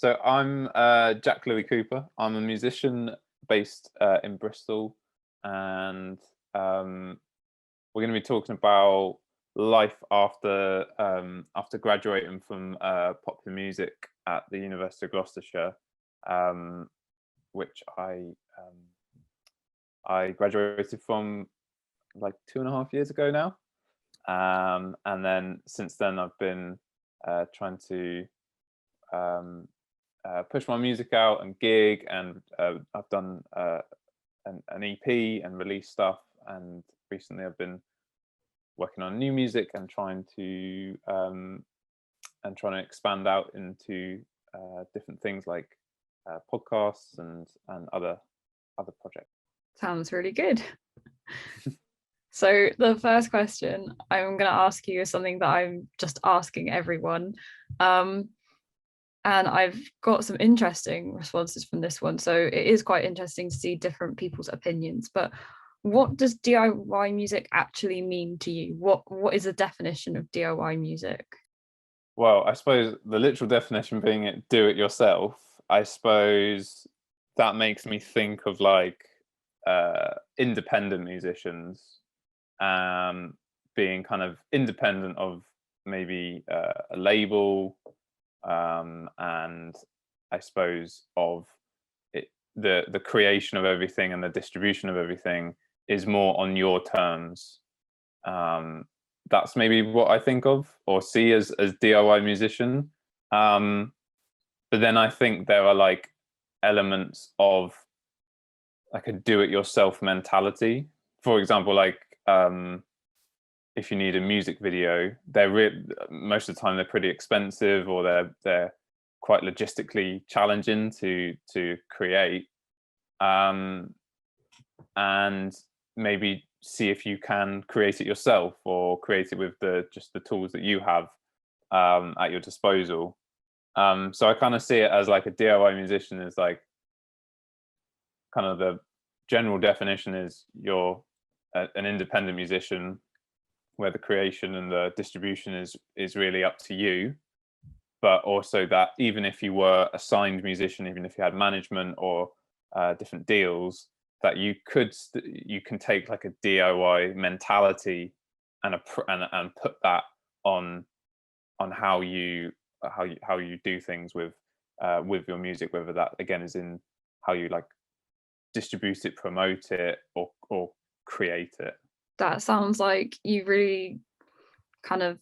So I'm Jack Louis Cooper. I'm a musician based in Bristol, and we're going to be talking about life after graduating from popular music at the University of Gloucestershire, which I graduated from like 2.5 years ago now, and then since then I've been trying to push my music out and gig, and I've done an EP and release stuff, and recently I've been working on new music and trying to expand out into different things like podcasts and other projects. Sounds really good. So the first question I'm going to ask you is something that I'm just asking everyone. And I've got some interesting responses from this one. So it is quite interesting to see different people's opinions. But what does DIY music actually mean to you? What is the definition of DIY music? Well, I suppose the literal definition being it do it yourself. I suppose that makes me think of like independent musicians being kind of independent of maybe a label, and I suppose of it, the creation of everything and the distribution of everything is more on your terms. That's maybe what I think of or see as DIY musician. But then I think there are like elements of like a do-it-yourself mentality. For example, like if you need a music video, most of the time they're pretty expensive, or they're quite logistically challenging to create. And maybe see if you can create it yourself or create it with just the tools that you have at your disposal. So I kind of see it as like a DIY musician is like kind of the general definition is you're an independent musician where the creation and the distribution is really up to you, but also that even if you were a signed musician, even if you had management or different deals, that you can take like a DIY mentality and put that on how you do things with your music, whether that again is in how you like distribute it, promote it, or create it. That sounds like you really kind of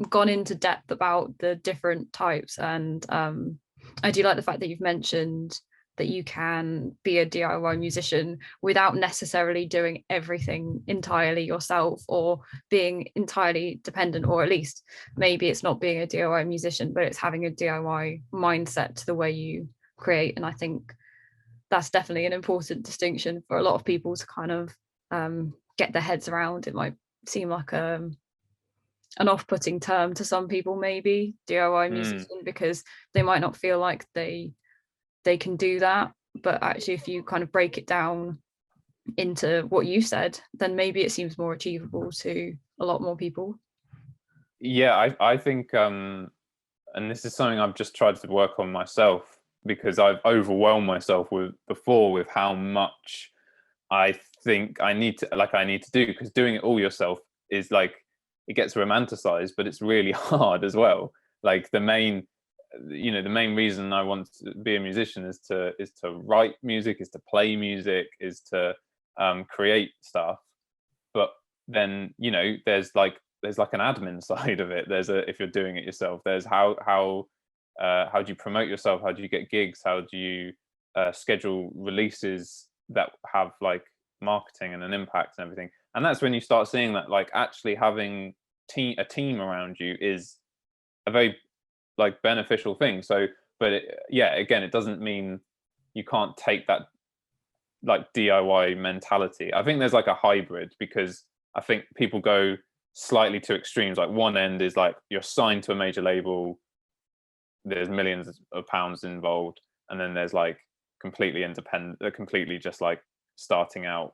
gone into depth about the different types, and I do like the fact that you've mentioned that you can be a DIY musician without necessarily doing everything entirely yourself or being entirely dependent, or at least maybe it's not being a DIY musician, but it's having a DIY mindset to the way you create. And I think that's definitely an important distinction for a lot of people to kind of get their heads around. It might seem like an off-putting term to some people, maybe DIY musician, because they might not feel like they can do that. But actually, if you kind of break it down into what you said, then maybe it seems more achievable to a lot more people. Yeah, I think and this is something I've just tried to work on myself, because I've overwhelmed myself with how much I think I need to do, because doing it all yourself is like, it gets romanticized, but it's really hard as well. Like the main reason I want to be a musician is to write music, is to play music, is to create stuff. But then there's like an admin side of it. If you're doing it yourself, there's how do you promote yourself, how do you get gigs, how do you schedule releases that have like marketing and an impact and everything. And that's when you start seeing that like actually having a team around you is a very like beneficial thing. So but again, it doesn't mean you can't take that like DIY mentality. I think there's like a hybrid, because I think people go slightly to extremes. Like one end is like you're signed to a major label, there's millions of pounds involved, and then there's like completely independent, completely just like starting out,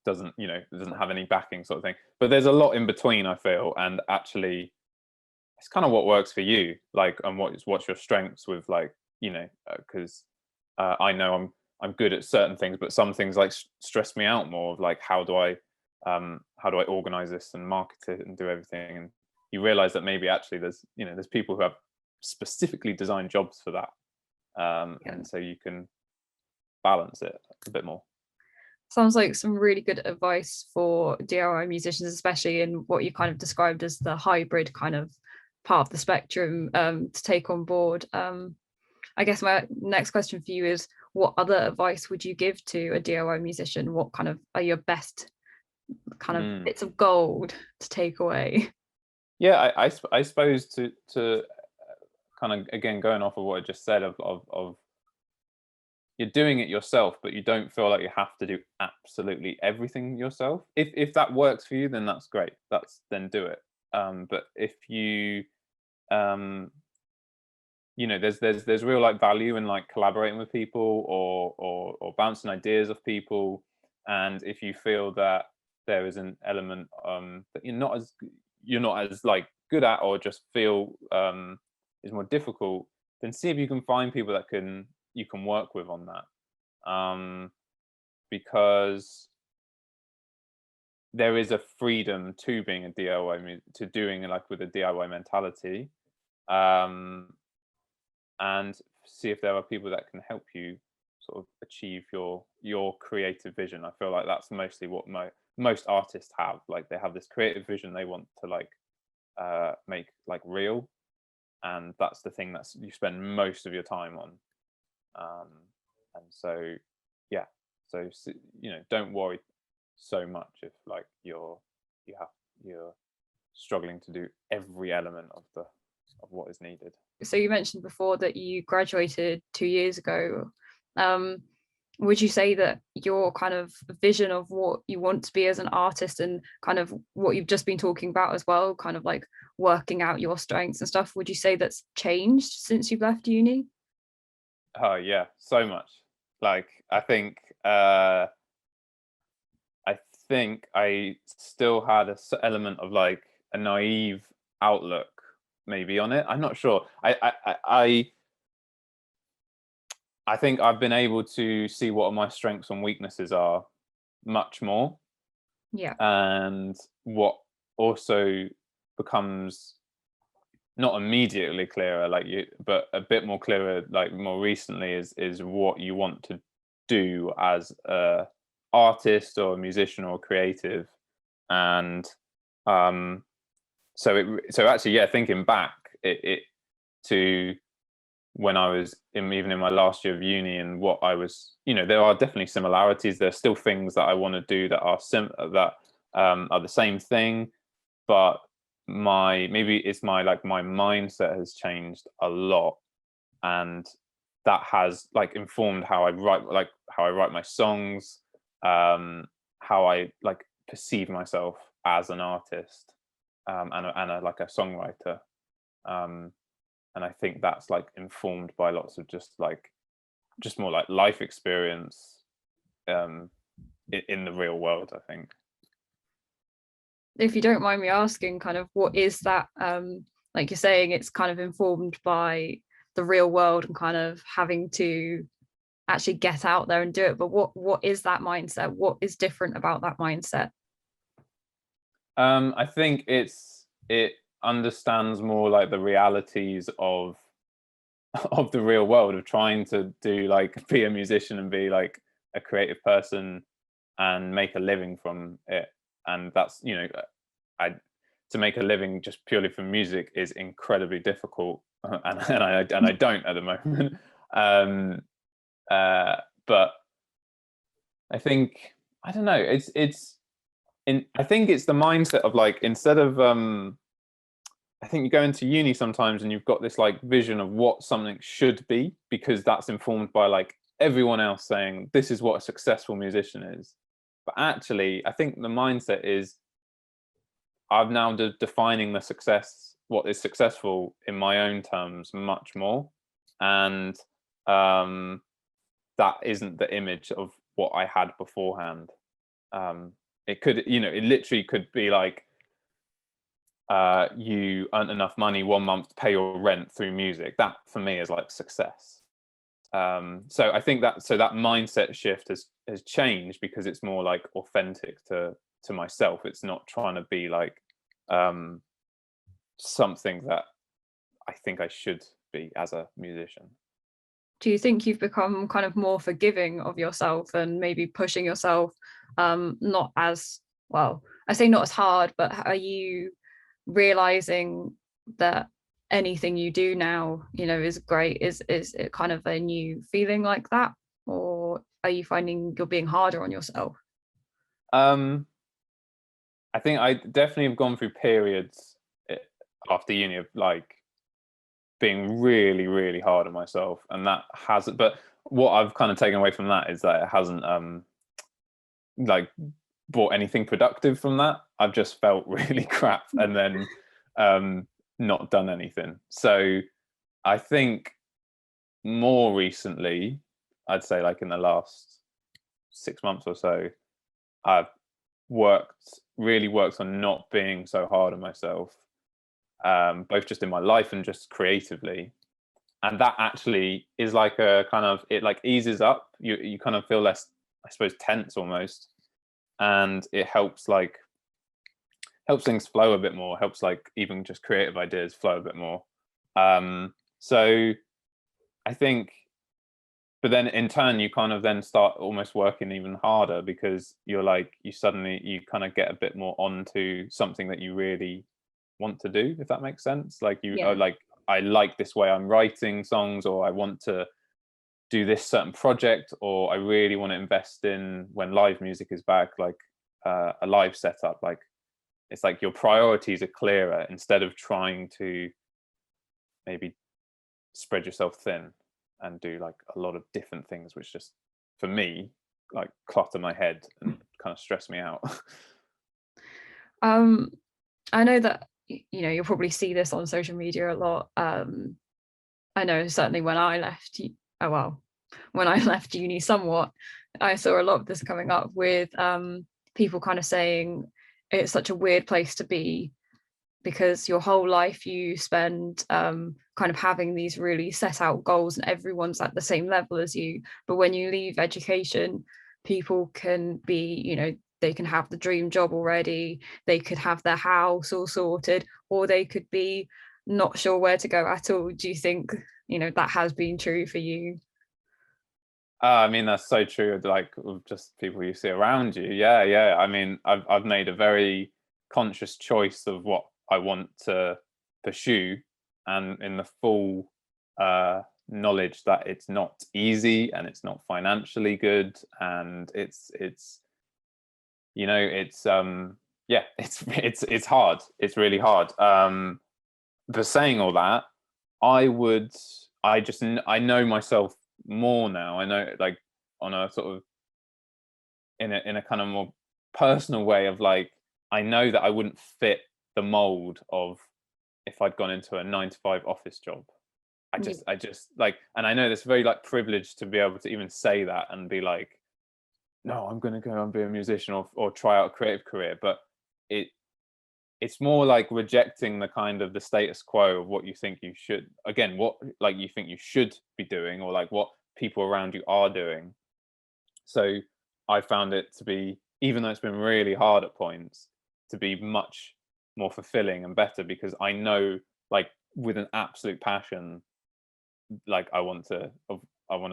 doesn't have any backing sort of thing. But there's a lot in between, I feel, and actually it's kind of what works for you, like, and what's your strengths with, like, because I know I'm good at certain things, but some things like stress me out more, of like, how do I organize this and market it and do everything. And you realize that maybe actually there's people who have specifically designed jobs for that, Yeah. and so you can balance it a bit more. Sounds like some really good advice for DIY musicians, especially in what you kind of described as the hybrid kind of part of the spectrum, to take on board. I guess my next question for you is, what other advice would you give to a DIY musician? What kind of are your best kind of Mm. bits of gold to take away? Yeah, I suppose to kind of, again, going off of what I just said, of you're doing it yourself, but you don't feel like you have to do absolutely everything yourself. If that works for you, then that's great. Then do it. But if you there's real, like, value in, like, collaborating with people, or bouncing ideas off people. And if you feel that there is an element that you're not as like good at, or just feel is more difficult, then see if you can find people that you can work with on that, because there is a freedom to being a DIY, to doing it, like, with a DIY mentality. um and see if there are people that can help you sort of achieve your creative vision. I feel like that's mostly what most artists have. Like, they have this creative vision they want to, like, make, like, real, and that's the thing that you spend most of your time on. um and so, yeah, so, don't worry so much if, like, you're struggling to do every element of what is needed. So you mentioned before that you graduated 2 years ago. Um, would you say that your kind of vision of what you want to be as an artist, and kind of what you've just been talking about as well, kind of like working out your strengths and stuff, would you say that's changed since you've left uni? Oh yeah, so much. Like, uh I think I still had element of, like, a naive outlook maybe on it. I'm not sure. I think I've been able to see what my strengths and weaknesses are much more, Yeah. and what also becomes not immediately clearer, like, but a bit more clearer, like, more recently, is what you want to do as a artist or a musician or creative. And so actually, yeah, thinking back, it to when I was even in my last year of uni, and what I was, there are definitely similarities. There's still things that I want to do that are the same thing, but maybe it's my mindset has changed a lot, and that has, like, informed how I write my songs, how I, like, perceive myself as an artist, like, a songwriter. um and I think that's, like, informed by lots of just more, like, life experience, um in the real world, I think. If you don't mind me asking, kind of what is that, like you're saying, it's kind of informed by the real world and kind of having to actually get out there and do it, but what is that mindset? What is different about that mindset? I think it understands more, like, the realities of of the real world, of trying to do, like, be a musician and be, like, a creative person and make a living from it. And that's, I to make a living just purely from music is incredibly difficult, and I don't at the moment. um but I think, I don't know, I think it's the mindset of, like, instead of I think you go into uni sometimes and you've got this, like, vision of what something should be, because that's informed by, like, everyone else saying this is what a successful musician is. But actually, I think the mindset is, I'm now defining what is successful in my own terms much more. And um, that isn't the image of what I had beforehand. It literally could be like, you earn enough money one month to pay your rent through music. That for me is like success. So I think that mindset shift has changed because it's more like authentic to myself. It's not trying to be like something that I think I should be as a musician. Do you think you've become kind of more forgiving of yourself and maybe pushing yourself not as well, I say not as hard, but are you realizing that anything you do now, you know, is great? Is it kind of a new feeling like that, or are you finding you're being harder on yourself? Um, I think I definitely have gone through periods after uni of like being really, really hard on myself, and that hasn't. But what I've kind of taken away from that is that it hasn't like brought anything productive from that. I've just felt really crap and then not done anything. So I think more recently, I'd say like in the last 6 months or so, I've really worked on not being so hard on myself, both just in my life and just creatively. And that actually is like a kind of, it like eases up. You kind of feel less, I suppose, tense almost, and it helps things flow a bit more. Helps like even just creative ideas flow a bit more. So I think, but then in turn you kind of then start almost working even harder because you're like you kind of get a bit more onto something that you really want to do, if that makes sense. Like you are Yeah. like, I like this way I'm writing songs, or I want to do this certain project, or I really want to invest in when live music is back, like a live setup. Like it's like your priorities are clearer instead of trying to maybe spread yourself thin and do like a lot of different things, which just for me like clutter my head and kind of stress me out. um I know that you know you'll probably see this on social media a lot. I know certainly when I left, oh well, when I left uni somewhat, I saw a lot of this coming up with people kind of saying it's such a weird place to be because your whole life you spend kind of having these really set out goals and everyone's at the same level as you. But when you leave education, people can be, you know, they can have the dream job already, they could have their house all sorted, or they could be not sure where to go at all. Do you think, you know, that has been true for you? I mean, that's so true. Like of just people you see around you. Yeah, yeah. I mean, I've made a very conscious choice of what I want to pursue, and in the full knowledge that it's not easy and it's not financially good, and it's it's yeah, it's hard. It's really hard. But saying all that, I would, I know myself more now. I know like on a sort of in a kind of more personal way of like, I know that I wouldn't fit the mold of if I'd gone into a 9 to 5 office job. Yeah. I just like, and I know that's very like privileged to be able to even say that and be like, no, I'm going to go and be a musician or try out a creative career. But it, it's more like rejecting the kind of the status quo of what you think you should, again, what like you think you should be doing, or like what people around you are doing. So I found it to be, even though it's been really hard at points, to be much more fulfilling and better because I know, like, with an absolute passion, like I want to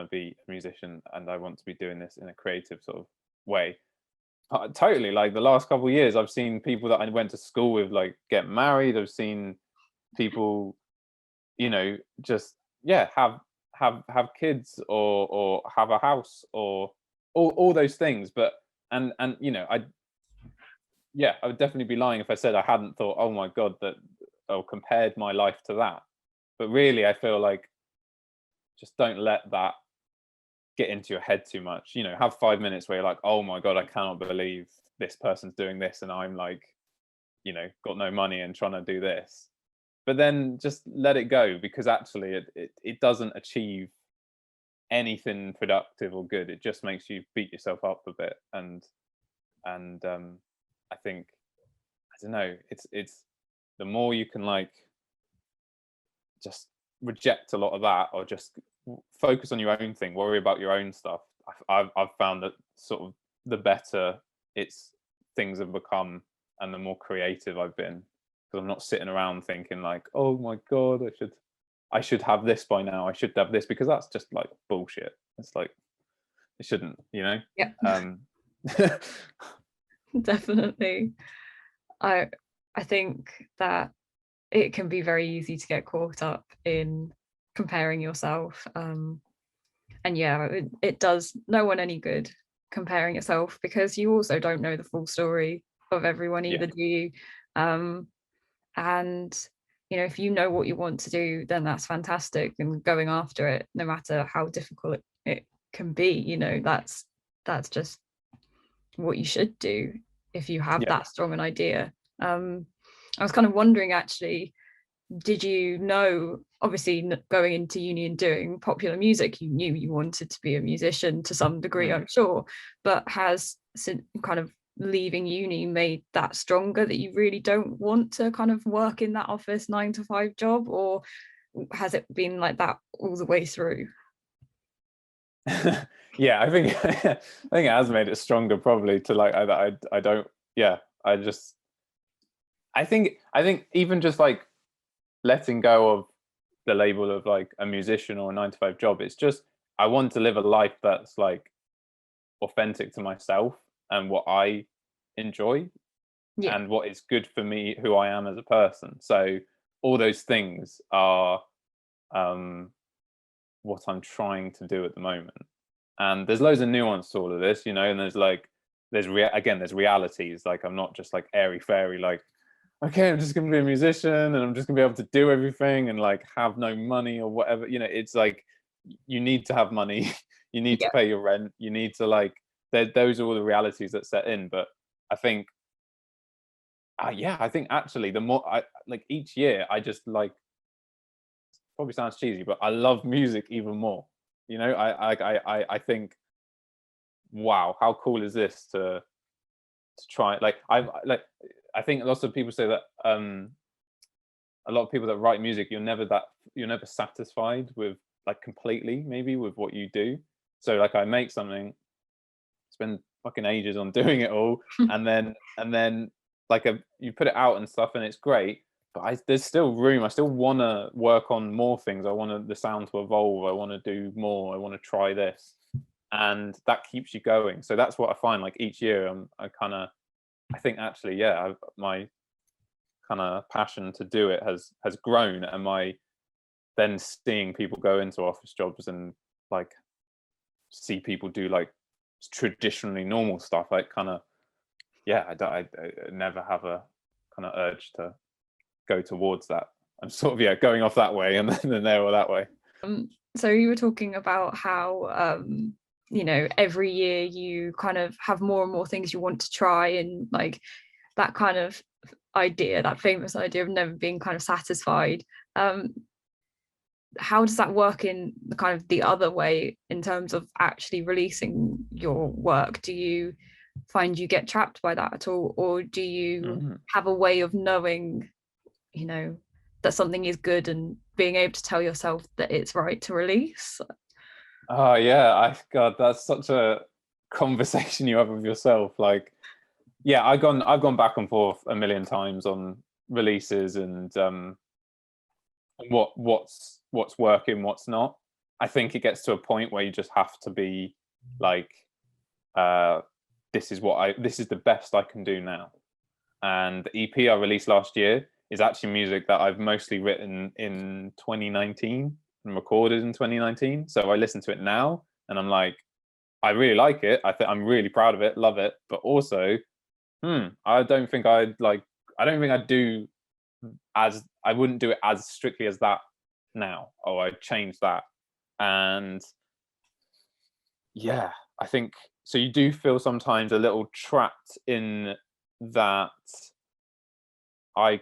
be a musician and I want to be doing this in a creative sort of way. Totally, like the last couple of years I've seen people that I went to school with like get married. I've seen people, just, yeah, have kids or have a house or all those things. But and I, yeah, I would definitely be lying if I said I hadn't thought, oh my god, that, or compared my life to that. But really I feel like just don't let that get into your head too much. Have 5 minutes where you're like, oh my god, I cannot believe this person's doing this and I'm like, got no money and trying to do this. But then just let it go, because actually it doesn't achieve anything productive or good. It just makes you beat yourself up a bit. And I think, I don't know, it's the more you can like just reject a lot of that, or just focus on your own thing, worry about your own stuff. I've found that sort of the better things have become, and the more creative I've been, because I'm not sitting around thinking like, oh my god, I should have this by now, I should have this, because that's just like bullshit. It's like, it shouldn't, Yeah. um Definitely. I think that it can be very easy to get caught up in comparing yourself. And yeah, it does no one any good comparing yourself, because you also don't know the full story of everyone either, yeah, do you? And if you know what you want to do, then that's fantastic, and going after it, no matter how difficult it can be, that's just what you should do if you have yeah. that strong an idea. I was kind of wondering, actually, did you know, obviously going into uni and doing popular music, you knew you wanted to be a musician to some degree, I'm sure, but has kind of leaving uni made that stronger, that you really don't want to kind of work in that office 9 to 5 job, or has it been like that all the way through? Yeah, I think I think it has made it stronger, probably, to like, I don't, yeah, I think even just like letting go of the label of like a musician or a 9 to 5 job, it's just, I want to live a life that's like authentic to myself and what I enjoy Yeah. and what is good for me, who I am as a person. So all those things are what I'm trying to do at the moment. And there's loads of nuance to all of this, and there's like, there's realities. Like, I'm not just like airy fairy, like, okay, I'm just gonna be a musician and I'm just gonna be able to do everything and like have no money or whatever. It's like, you need to have money, you need to Yeah. pay your rent, you need to like, those are all the realities that set in. But I think, yeah, I think actually the more I like, each year, I just like, probably sounds cheesy, but I love music even more. I think, wow, how cool is this to try, like, I think lots of people say that a lot of people that write music, you're never satisfied with, like, completely, maybe, with what you do. So like, I make something, spend fucking ages on doing it all, and then like, you put it out and stuff, and it's great, but there's still room. I still want to work on more things. I want the sound to evolve. I want to do more. I want to try this, and that keeps you going. So that's what I find. Like, each year, I think, actually, yeah, my kind of passion to do it has grown, and my then seeing people go into office jobs and like see people do like traditionally normal stuff, like, kind of, yeah, I never have a kind of urge to go towards that. I'm sort of, yeah, going off that way and then there or that way. So you were talking about how every year you kind of have more and more things you want to try, and like that kind of idea, that famous idea of never being kind of satisfied. How does that work in the kind of the other way, in terms of actually releasing your work? Do you find you get trapped by that at all, or do you Mhm. have a way of knowing, that something is good and being able to tell yourself that it's right to release? Oh yeah, God, that's such a conversation you have with yourself. Like, yeah, I've gone back and forth a million times on releases and what's working, what's not. I think it gets to a point where you just have to be like, uh, this is the best I can do now. And the EP I released last year is actually music that I've mostly written in 2019 and recorded in 2019. So I listen to it now and I'm like, I really like it. I think I'm really proud of it, love it. But also, I don't think I wouldn't do it as strictly as that now. Oh, I'd change that. And yeah, I think so. You do feel sometimes a little trapped in that. I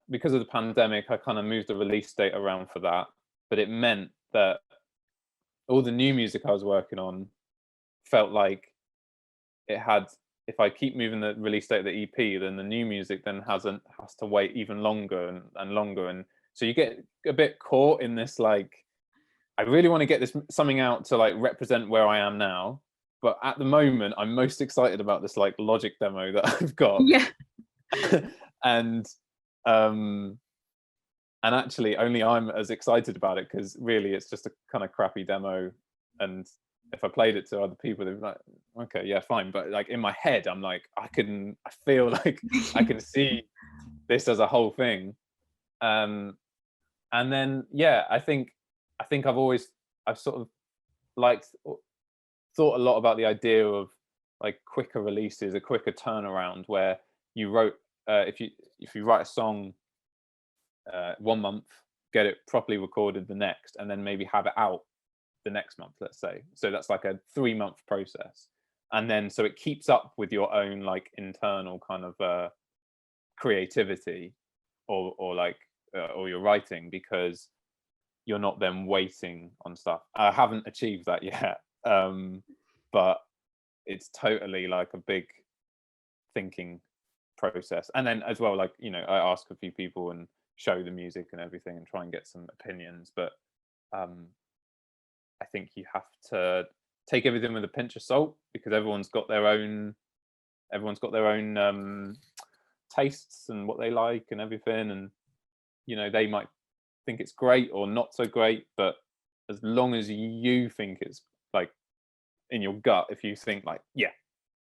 Because of the pandemic, I kind of moved the release date around for that, but it meant that all the new music I was working on felt like it had if I keep moving the release date of the EP, then the new music then has to wait even longer and longer, and so you get a bit caught in this, like, I really want to get this something out to like represent where I am now, but at the moment I'm most excited about this like Logic demo that I've got. Yeah. and um and actually only I'm as excited about it, because really it's just a kind of crappy demo, and if I played it to other people, they'd be like, okay, yeah, fine, but like in my head I'm like, I feel like I can see this as a whole thing. And then yeah, I think I've sort of liked thought a lot about the idea of like quicker releases, a quicker turnaround, where you wrote if you write a song 1 month, get it properly recorded the next, and then maybe have it out the next month, let's say. So that's like a 3-month process, and then so it keeps up with your own like internal kind of creativity, or like or your writing, because you're not then waiting on stuff. I haven't achieved that yet, but it's totally like a big thinking process. And then as well, like, I ask a few people and show the music and everything and try and get some opinions, but I think you have to take everything with a pinch of salt, because everyone's got their own tastes and what they like and everything, and they might think it's great or not so great, but as long as you think it's like in your gut, if you think like, yeah,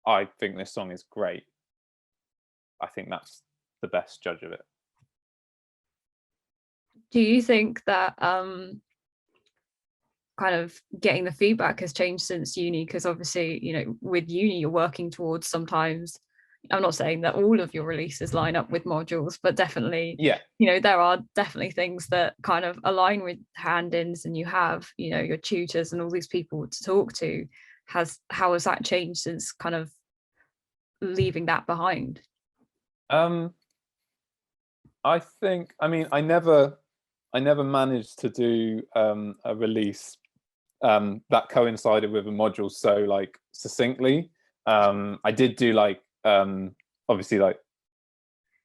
I think this song is great, I think that's the best judge of it. Do you think that kind of getting the feedback has changed since uni? Because obviously, with uni you're working towards, sometimes, I'm not saying that all of your releases line up with modules, but definitely, Yeah. There are definitely things that kind of align with hand-ins, and you have, your tutors and all these people to talk to. How has that changed since kind of leaving that behind? I think, I never managed to do a release that coincided with a module so like succinctly. I did do like obviously like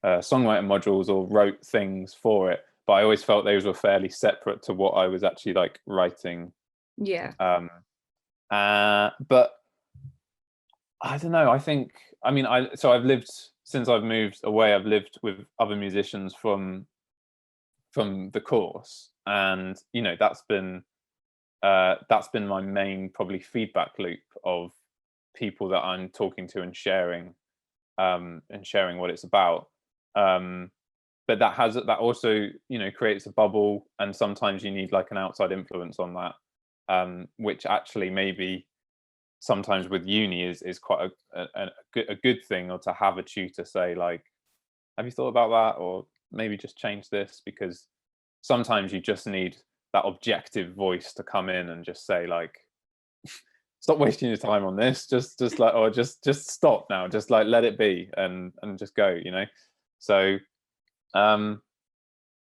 songwriting modules, or wrote things for it, but I always felt those were fairly separate to what I was actually like writing. Yeah. But I don't know. I think, I've lived, since I've moved away, I've lived with other musicians from the course, and that's been my main probably feedback loop of people that I'm talking to and sharing what it's about. But that also creates a bubble, and sometimes you need like an outside influence on that, which actually maybe sometimes with uni is quite a good thing, or to have a tutor say like, have you thought about that, or maybe just change this, because sometimes you just need that objective voice to come in and just say like, stop wasting your time on this, just like, or just stop now, just like let it be, and just go, so I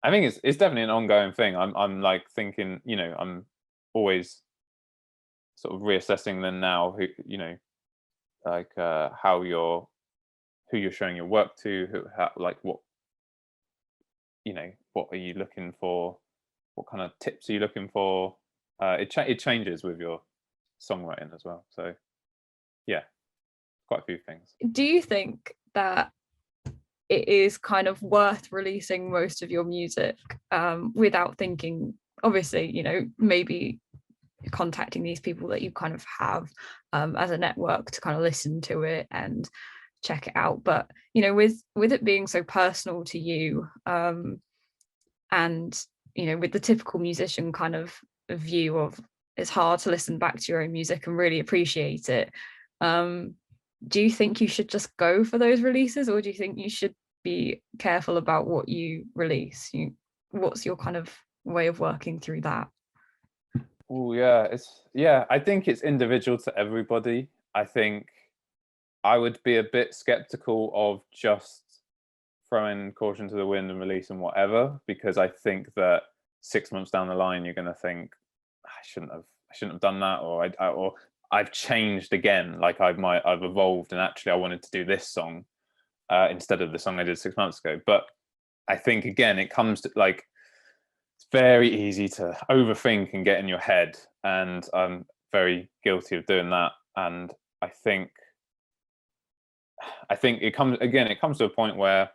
think it's definitely an ongoing thing. I'm like thinking, I'm always sort of reassessing them now, who like who you're showing your work to, like what what are you looking for, what kind of tips are you looking for. It changes with your songwriting as well, so yeah, quite a few things. Do you think that it is kind of worth releasing most of your music without thinking, obviously, maybe contacting these people that you kind of have as a network to kind of listen to it and check it out, but with it being so personal to you, and with the typical musician kind of view of, it's hard to listen back to your own music and really appreciate it, do you think you should just go for those releases, or do you think you should be careful about what you release? What's your kind of way of working through that? Oh yeah, I think it's individual to everybody. I think I would be a bit skeptical of just throwing caution to the wind and releasing whatever, because I think that 6 months down the line you're going to think, I shouldn't have done that, or I've changed again. Like I've evolved, and actually I wanted to do this song instead of the song I did 6 months ago. But I think again, it comes to like, it's very easy to overthink and get in your head, and I'm very guilty of doing that. And I think it comes to a point where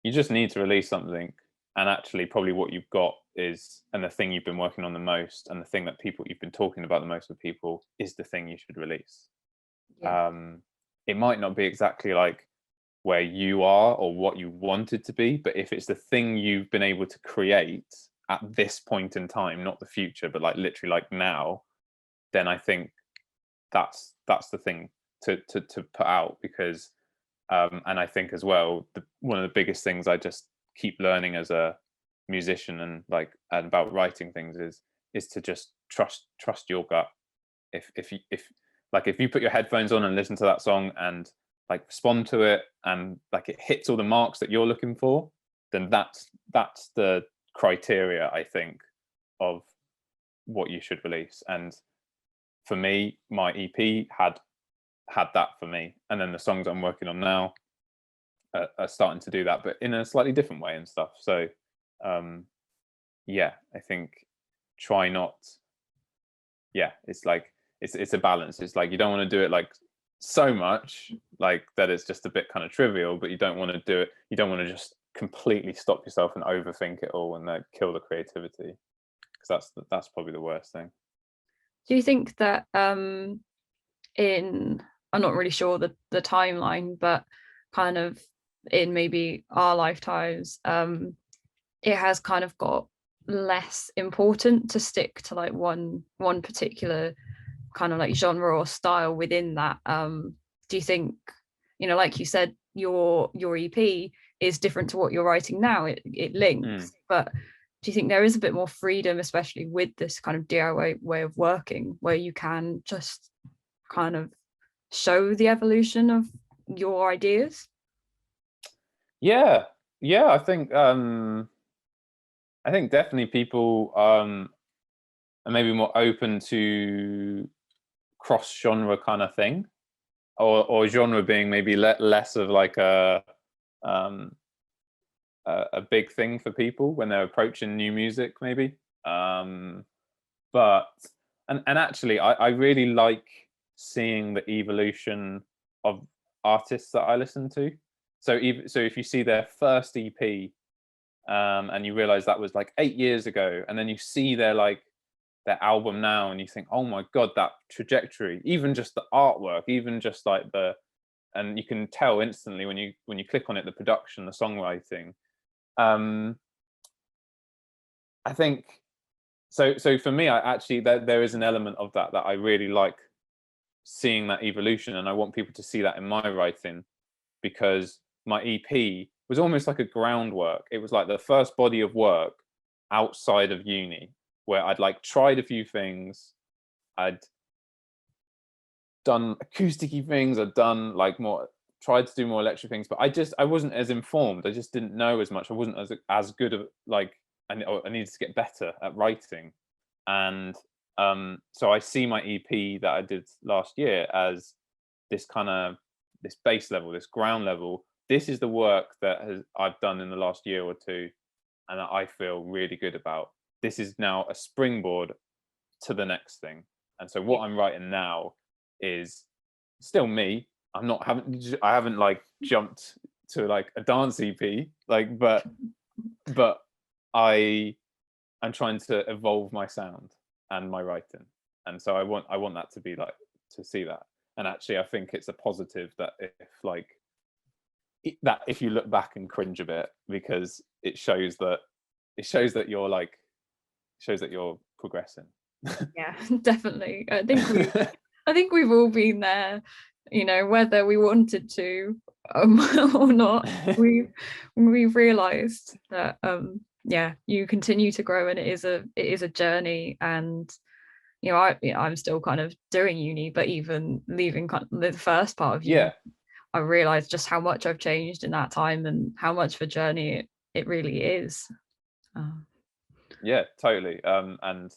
you just need to release something, and actually probably what you've got is, and the thing you've been working on the most, and the thing that you've been talking about the most with people, is the thing you should release. Yeah. It might not be exactly like where you are or what you want it to be, but if it's the thing you've been able to create at this point in time, not the future, but like literally like now, then I think that's the thing to put out. Because and I think as well, one of the biggest things I just keep learning as a musician and about writing things is to just trust your gut. If you put your headphones on and listen to that song and like respond to it, and like it hits all the marks that you're looking for, then that's the criteria, I think, of what you should release. And for me, my EP had that for me, and then the songs I'm working on now are starting to do that, but in a slightly different way and stuff. So yeah, I think try not, yeah, it's like it's a balance. It's like you don't want to do it like so much like that it's just a bit kind of trivial, but you don't want to do it, you don't want to just completely stop yourself and overthink it all and like kill the creativity, because that's probably the worst thing. Do you think that in, I'm not really sure the timeline, but kind of in maybe our lifetimes, it has kind of got less important to stick to like one particular kind of like genre or style within that? Do you think, like you said, your EP is different to what you're writing now, it links, but do you think there is a bit more freedom, especially with this kind of DIY way of working, where you can just kind of show the evolution of your ideas? Yeah, I think definitely people are maybe more open to cross genre kind of thing, or genre being maybe less of like a big thing for people when they're approaching new music, maybe. But and actually, I really like seeing the evolution of artists that I listen to. So if you see their first EP, and you realize that was like 8 years ago, and then you see their album now, and you think, oh my god, that trajectory, even just the artwork, even just like and you can tell instantly when you click on it, the production, the songwriting. I think so for me, I actually, there is an element of that I really like, seeing that evolution, and I want people to see that in my writing, because my EP was almost like a groundwork. It was like the first body of work outside of uni, where I'd like tried a few things. I'd done acoustic-y things, I'd done like tried to do more electric things, but I wasn't as informed. I just didn't know as much. I wasn't as good of like, I needed to get better at writing. And so I see my EP that I did last year as this kind of, this base level, this ground level. This is the work that I've done in the last year or two, and that I feel really good about. This is now a springboard to the next thing. And so what I'm writing now is still me. I haven't like jumped to like a dance EP, like, but I'm trying to evolve my sound and my writing. And so I want that to be like, to see that. And actually I think it's a positive that if you look back and cringe a bit, because it shows that you're progressing. Yeah, definitely. I think we've all been there, whether we wanted to or not. We've realized that yeah, you continue to grow, and it is a journey. And I'm still kind of doing uni, but even leaving kind of the first part of uni, I realized just how much I've changed in that time, and how much of a journey it really is. Yeah, totally. And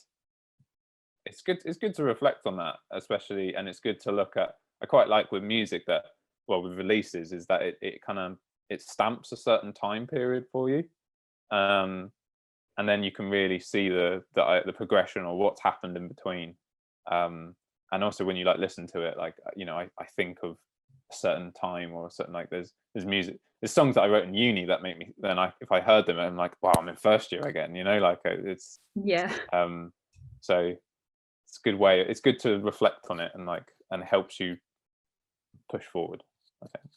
it's good to reflect on that, especially, and it's good to look at. I quite like with music that, well, with releases, is that it kind of, it stamps a certain time period for you, um, and then you can really see the progression or what's happened in between. And also when you like listen to it, like, I think of a certain time or a certain, like, there's music, there's songs that I wrote in uni that make me, then if I heard them, I'm like, wow, I'm in first year again, like, it's Yeah. so it's a good way, it's good to reflect on it, and like, and helps you push forward, I think.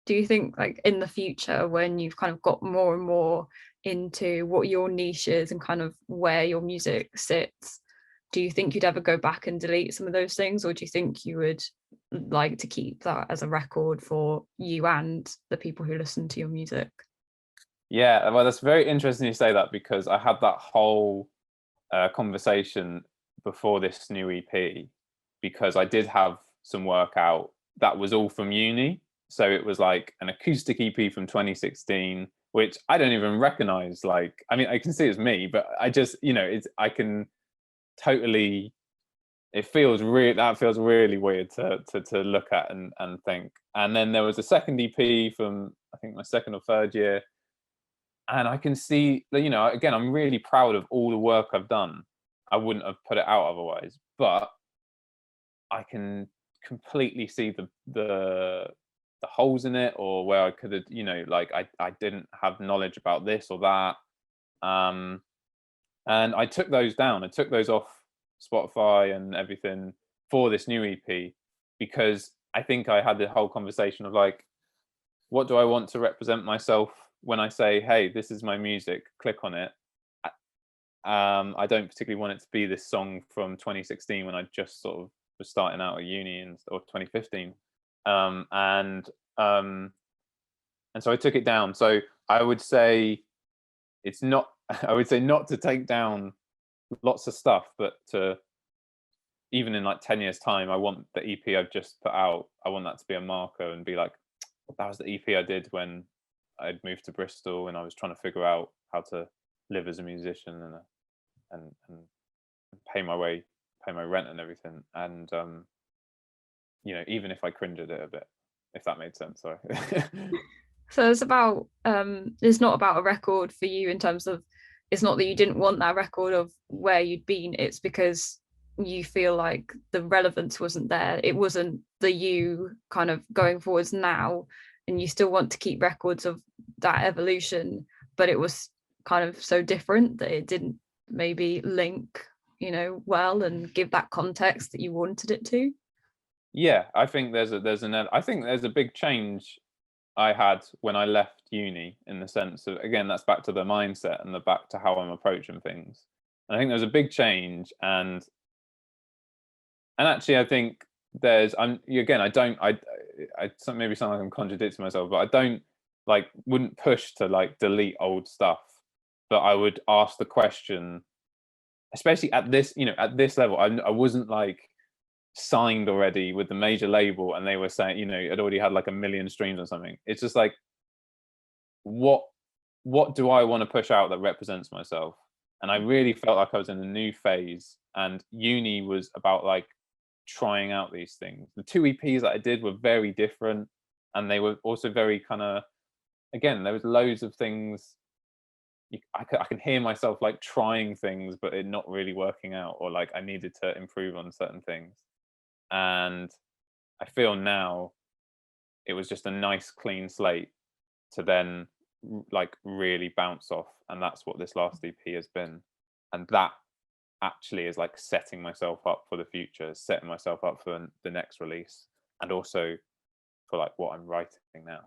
Do you think, like, in the future, when you've kind of got more and more into what your niche is and kind of where your music sits, do you think you'd ever go back and delete some of those things, or do you think you would like to keep that as a record for you and the people who listen to your music? Yeah, well, that's very interesting you say that, because I had that whole conversation before this new EP, because I did have some work out that was all from uni. So it was like an acoustic EP from 2016, which I don't even recognize. Like, I mean, I can see it's me, but I just, I can totally, it feels really, that feels really weird to look at and think. And then there was a second EP from, I think, my second or third year, and I can see that, again, I'm really proud of all the work I've done. I wouldn't have put it out otherwise, but I can completely see the holes in it, or where I could have, like, I didn't have knowledge about this or that. And I took those down. I took those off Spotify and everything for this new EP, because I think I had the whole conversation of like, what do I want to represent myself when I say, hey, this is my music, click on it. I don't particularly want it to be this song from 2016 when I just sort of was starting out at uni, or 2015. And so I took it down. So I would say it's not, I would say not to take down lots of stuff, but to, even in like 10 years time, I want the EP I've just put out, I want that to be a marker and be like, that was the EP I did when I'd moved to Bristol and I was trying to figure out how to live as a musician, and pay my way, pay my rent and everything. And even if I cringe at it a bit, if that made sense. Sorry. So it's not about a record for you in terms of, it's not that you didn't want that record of where you'd been, it's because you feel like the relevance wasn't there. It wasn't the you kind of going forwards now, and you still want to keep records of that evolution, but it was kind of so different that it didn't maybe link, well, and give that context that you wanted it to. Yeah, I think I think there's a big change I had when I left uni, in the sense of, again, that's back to the mindset and back to how I'm approaching things. And I think there's a big change, and actually I think there's, again, I don't, maybe sound like I'm contradicting myself, but I don't, like, wouldn't push to like delete old stuff, but I would ask the question, especially at this, level. I wasn't like signed already with the major label and they were saying, it already had like 1 million streams or something. It's just like, what do I want to push out that represents myself? And I really felt like I was in a new phase, and uni was about like trying out these things. The 2 EPs that I did were very different, and they were also very kind of, again, there was loads of things. I can hear myself like trying things, but it not really working out, or like I needed to improve on certain things. And I feel now it was just a nice clean slate to then like really bounce off, and that's what this last EP has been. And that actually is like setting myself up for the future, setting myself up for the next release, and also for like what I'm writing now.